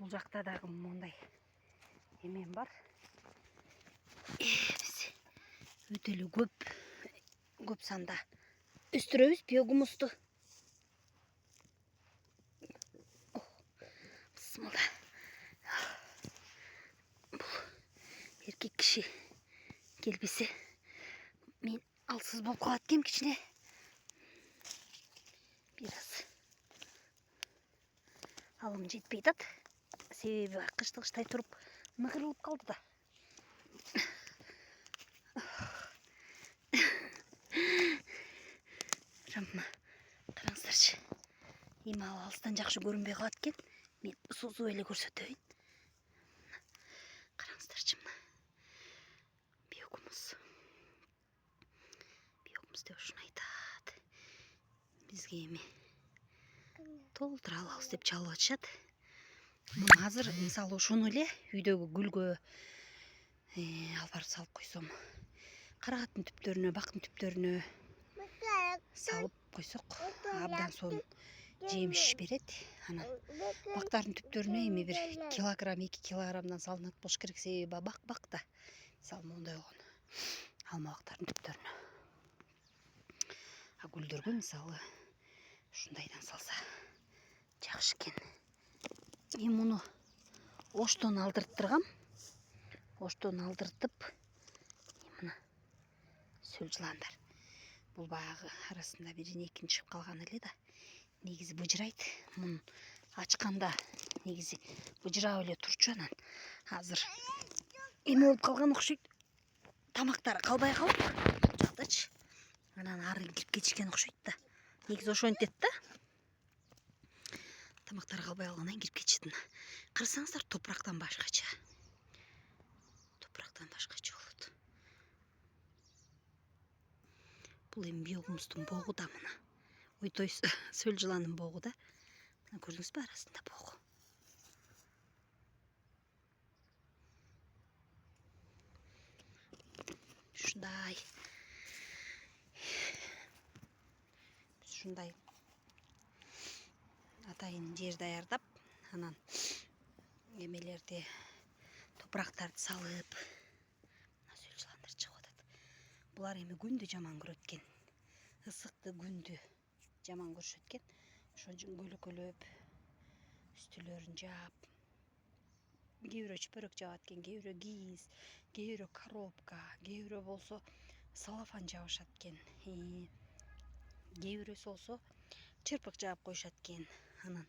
Бұл жақта дағы мондай емен бар. Өтелі көп санда үстірөбіз биогумусты. Бысмылда. Бұл еркек кіші келбесі. Мен алсыз болып қалады кем кішіне. Biraz алым жетпейді. Себебі қыштығыштай тұрып нығырылып қалды да. Рамма, қараңыздаршы. Емал алыстан жақшы көрінбей қалады екен. Мен созу әлі көрсетейін. Қараңыздаршы мына. Биогумус. Биогумус деп ұшын айтады. Бізге еме толтыра алауыз деп чалып атышады. Мұны азыр, мысалы, шуны еле үйдегі гүлге албарып салып қойсам. Қарағаттың түптеріне, бақтың түптеріне салып қойсақ, абдан соң жеміш береді. Бақтардың түптеріне еме бір килограмм, 2 килограммдан салынады болш керек, себебі бақ-бақта. Мысалы, мұндай оған алма бақтардың түптеріне. Гүлдерге, мысалы, шундайдан салса жақшы екен. Мен мұны оштон алдырттырғам. Оштон алдыртып, мына сөл жыландар. Бұл бағы арасында бірден екінші шығып қалған әле да. Негізі бұжырайды. Мұны ашқанда негізі бұжырау әле тұрчу анан. Азыр еме болып қалған ұқшайды. Тамақтары қалбай қалып. Жақтачы. Анан ары кіріп кетішкен ұқшайды да. Негізі ошо ентеді да. Тамақтары қалбай қалғаннан кіріп кетішетін. Қарасаңыздар, топырақтан башқача. Топырақтан башқача болады. Бұл ең биогумустың боғы да мына. Ой, той сөл жыланның боғы да. Мына көрдіңіз бе арасында боғы. Шундай. Шундай. Атайын жер даярдап, анан емелерде топырақтарды салып, сөл жыландар шығып атат. Бұлар еме күнді жаман көрөткен. Ысықты күнді жаман көршөткен. Ошон үчүн көлөкөлөп, үстүлөрүн жаап, кейбирөө чүпөрөк жабат экен, кейбирөө кийиз, кейбирөө коробка, кейбирөө болсо салафан жабышат экен. Кейбирөөсү болсо чырпык жаап коюшат экен. Анан